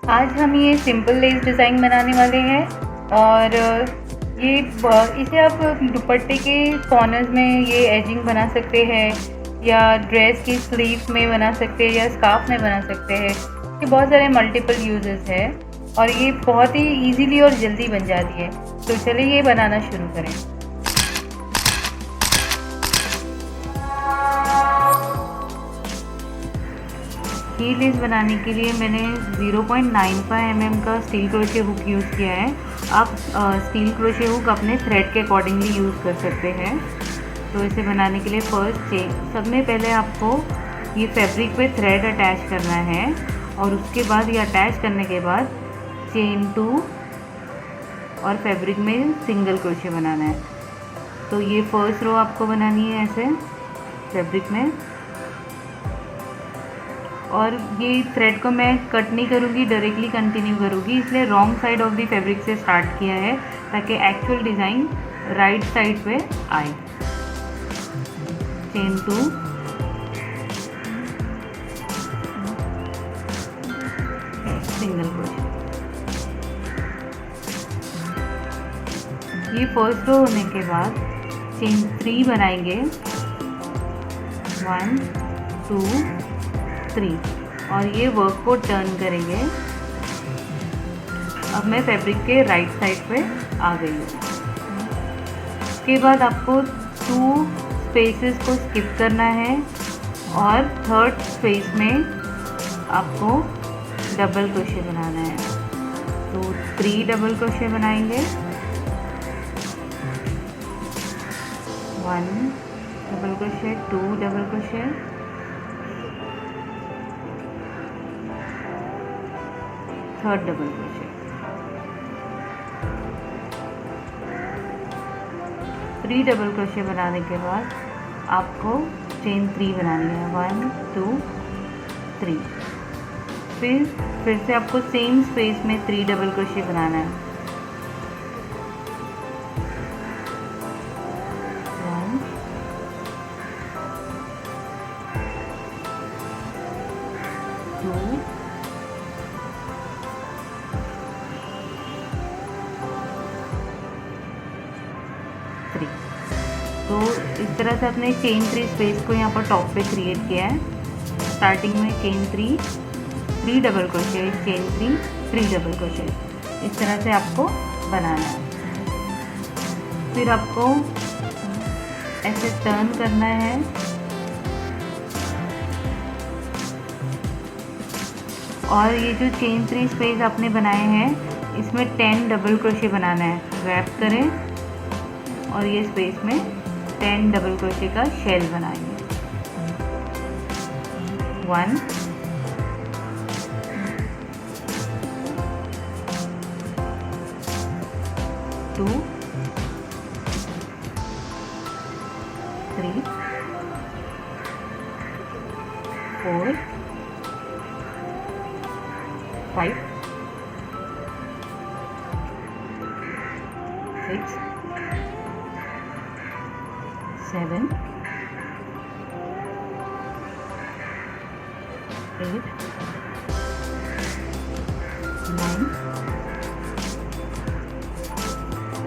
आज हम ये सिंपल लेस डिज़ाइन बनाने वाले हैं और ये इसे आप दुपट्टे के कॉर्नर्स में ये एजिंग बना सकते हैं या ड्रेस की स्लीव्स में बना सकते हैं या स्कार्फ में बना सकते हैं। ये बहुत सारे मल्टीपल यूजेस है और ये बहुत ही इजीली और जल्दी बन जाती है। तो चलिए ये बनाना शुरू करें। ये लेस बनाने के लिए मैंने 0.95 mm का स्टील क्रोशे हुक यूज़ किया है। आप स्टील क्रोशे हुक अपने थ्रेड के अकॉर्डिंगली यूज़ कर सकते हैं। तो इसे बनाने के लिए फर्स्ट चेन सब में पहले आपको ये फैब्रिक पे थ्रेड अटैच करना है और उसके बाद ये अटैच करने के बाद चेन 2 और फैब्रिक में सिंगल क्रोशे बनाना है। तो ये फर्स्ट रो आपको बनानी है ऐसे फैब्रिक में, और ये थ्रेड को मैं कट नहीं करूँगी, डायरेक्टली कंटिन्यू करूँगी, इसलिए wrong side of the fabric से स्टार्ट किया है ताकि एक्चुअल डिज़ाइन राइट साइड पे आए। Chain 2 single crochet. ये फर्स्ट रो होने के बाद चेन 3 बनाएंगे, 1 2 3 और ये वर्क को टर्न करेंगे। अब मैं फैब्रिक के राइट साइड पे आ गई हूँ। उसके बाद आपको 2 स्पेसेस को स्किप करना है और थर्ड स्पेस में आपको डबल क्रोशे बनाना है। तो 3 डबल क्रोशे बनाएंगे, 1 double crochet, 2 double crochet, third double crochet, 3 double crochet बनाने के बाद आपको चेन 3 बनानी है, 1 2 3। फिर से आपको सेम स्पेस में 3 डबल क्रोशे बनाना है, 1 2 3। तो इस तरह से अपने चेन 3 स्पेस को यहाँ पर टॉप पे क्रिएट किया है। स्टार्टिंग में chain 3 double crochet, chain 3 double crochet, इस तरह से आपको बनाना है। फिर आपको ऐसे टर्न करना है और ये जो चेन 3 स्पेस आपने बनाए हैं इसमें 10 डबल क्रोशे बनाना है। रैप करें और ये स्पेस में 10 डबल क्रोशे का शेल बनाएंगे, 1 2 3 4 5 6 7 8 9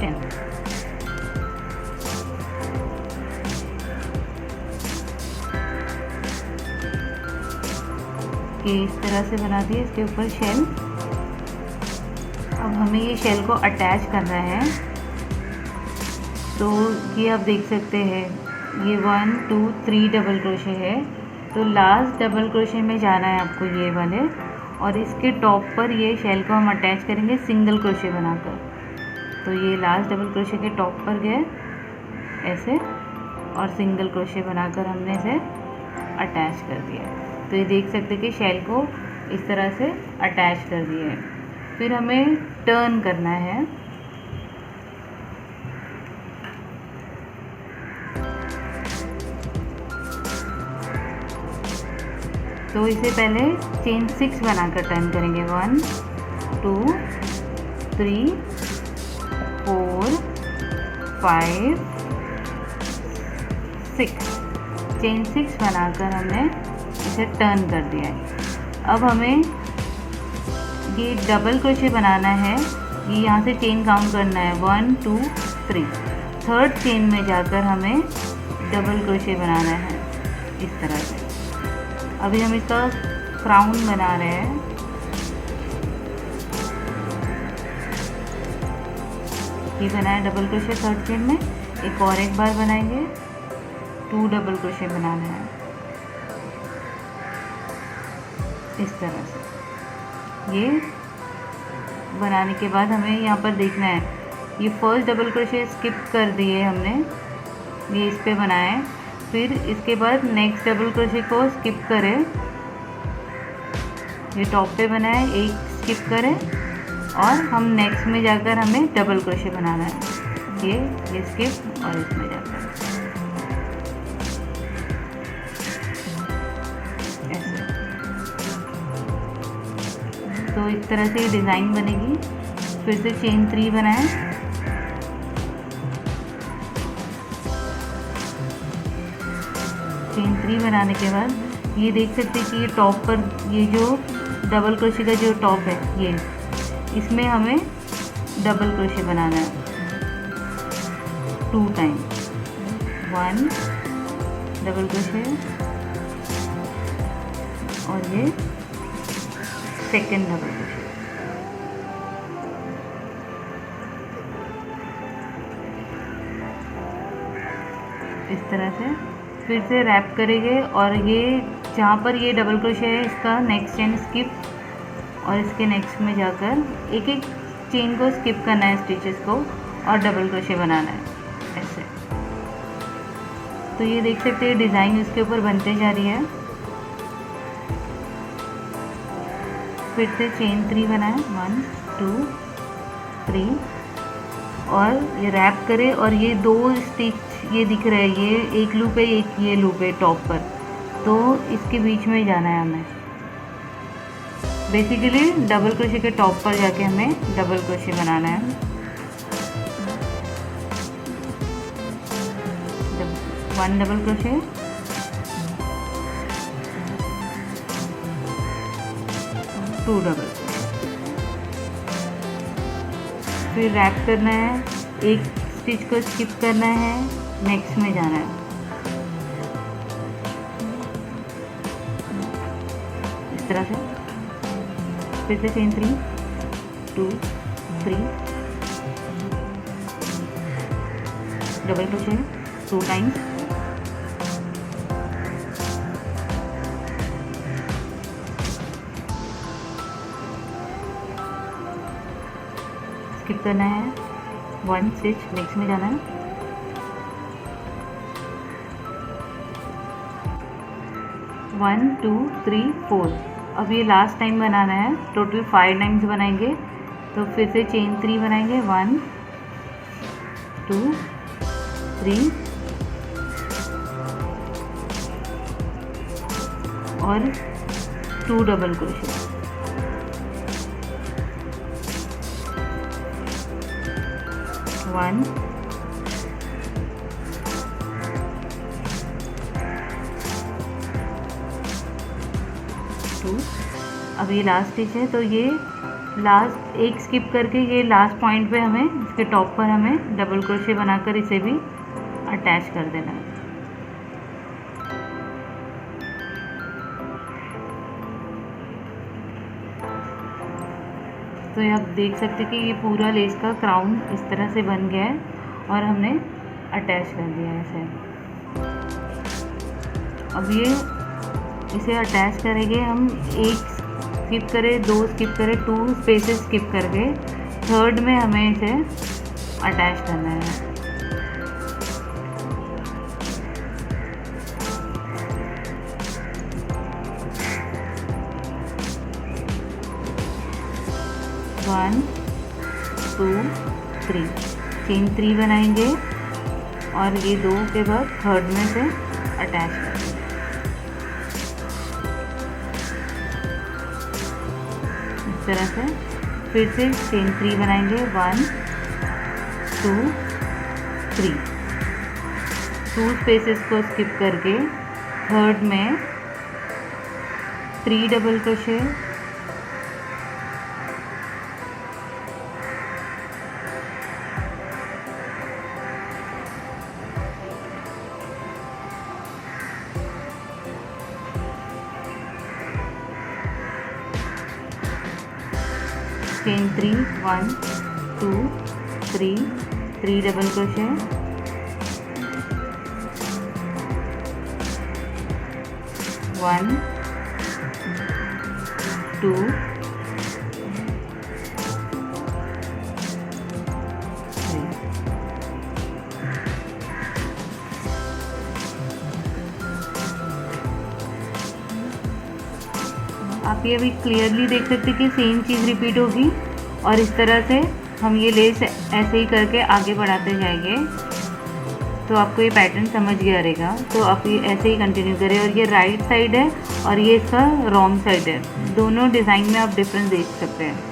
10। ये इस तरह से बना दिए, इसके ऊपर शेल। अब हमें ये शेल को अटैच करना है। तो ये आप देख सकते हैं ये 1 2 3 डबल क्रोशे है, तो लास्ट डबल क्रोशे में जाना है आपको ये वाले, और इसके टॉप पर ये शेल को हम अटैच करेंगे सिंगल क्रोशे बनाकर। तो ये लास्ट डबल क्रोशे के टॉप पर गए ऐसे और सिंगल क्रोशे बनाकर हमने इसे अटैच कर दिया। तो ये देख सकते हैं कि शेल को इस तरह से अटैच कर दिया है। फिर हमें टर्न करना है। तो इसे पहले चेन 6 बनाकर टर्न करेंगे, 1 2 3 4 5 6। चेन 6 बनाकर हमने इसे टर्न कर दिया है। अब हमें ये डबल क्रोशे बनाना है, ये यहाँ से चेन काउंट करना है 1 2 3। थर्ड चेन में जाकर हमें डबल क्रोशे बनाना है इस तरह से। अभी हम इसका क्राउन बना रहे हैं। ये बना है डबल क्रोशे थर्ड चेन में, एक और एक बार बनाएंगे, 2 डबल क्रोशे बनाना है इस तरह से। ये बनाने के बाद हमें यहाँ पर देखना है, ये फर्स्ट डबल क्रोशे स्किप कर दिए हमने, ये इस पे बनाए, फिर इसके बाद नेक्स्ट डबल क्रोशे को स्किप करें, ये टॉप पे बनाए, एक स्किप करें और हम नेक्स्ट में जाकर हमें डबल क्रोशे बनाना है, ये स्किप और इसमें जाकर ऐसे। तो इस तरह से डिज़ाइन बनेगी। फिर से चेन 3 बनाएं, चेन 3 बनाने के बाद ये देख सकते हैं कि ये टॉप पर ये जो डबल क्रोशे का जो टॉप है, ये इसमें हमें डबल क्रोशे बनाना है 2 टाइम, 1 डबल क्रोशे और ये सेकेंड डबल क्रोशे। इस तरह से फिर से रैप करेंगे और ये जहाँ पर ये डबल क्रोशे है इसका नेक्स्ट चेन स्किप और इसके नेक्स्ट में जाकर एक एक चेन को स्किप करना है, स्टिचेस को, और डबल क्रोशे बनाना है ऐसे। तो ये देख सकते हैं डिज़ाइन इसके ऊपर बनते जा रही है। फिर से चेन 3 बनाएं, 1 2 3 और ये रैप करें और ये 2 स्टिच ये दिख रहे हैं, ये एक लूप है, एक ये लूप है टॉप पर, तो इसके बीच में जाना है हमें। बेसिकली डबल क्रोशे के टॉप पर जाके हमें डबल क्रोशे बनाना है। 1 डबल क्रोशे, 2 डबल क्रोशे, फिर रैप करना है, एक स्टिच को स्किप करना है, नेक्स्ट में जाना है इस तरह से। फिर से chain 3 2 3 double crochet 2 times, skip करना है, 1 स्टिच, नेक्स्ट में जाना है, 1 2 3 4। अब ये लास्ट टाइम बनाना है, टोटल 5 टाइम्स बनाएंगे। तो फिर से चेन 3 बनाएंगे, 1 2 3 और 2 डबल क्रोशे, 1 2। अब ये लास्ट स्टिच है, तो ये लास्ट एक स्किप करके ये लास्ट पॉइंट पे हमें इसके टॉप पर हमें डबल क्रोशे बनाकर इसे भी अटैच कर देना है। तो ये आप देख सकते हैं कि ये पूरा लेस का क्राउन इस तरह से बन गया है और हमने अटैच कर दिया है इसे। अब ये इसे अटैच करेंगे हम, एक स्किप करें, 2 स्किप करें, 2 स्पेसेस स्किप करके थर्ड में हमें इसे अटैच करना है। वन 2 3 चेन 3 बनाएंगे और ये 2 के बाद थर्ड में से अटैच करेंगे इस तरह से। फिर से चेन 3 बनाएंगे, 1 2 3, 2 स्पेसेस को स्किप करके थर्ड में 3 double crochet chain 3, 1 2 3 3 double crochet, 1 2 3। आप ये भी क्लियरली देख सकते हैं कि सेम चीज़ रिपीट होगी और इस तरह से हम ये लेस ऐसे ही करके आगे बढ़ाते जाएंगे तो आपको ये पैटर्न समझ गया रहेगा। तो आप ये ऐसे ही कंटिन्यू करें। और ये राइट साइड है और ये इसका रॉन्ग साइड है, दोनों डिज़ाइन में आप डिफरेंस देख सकते हैं।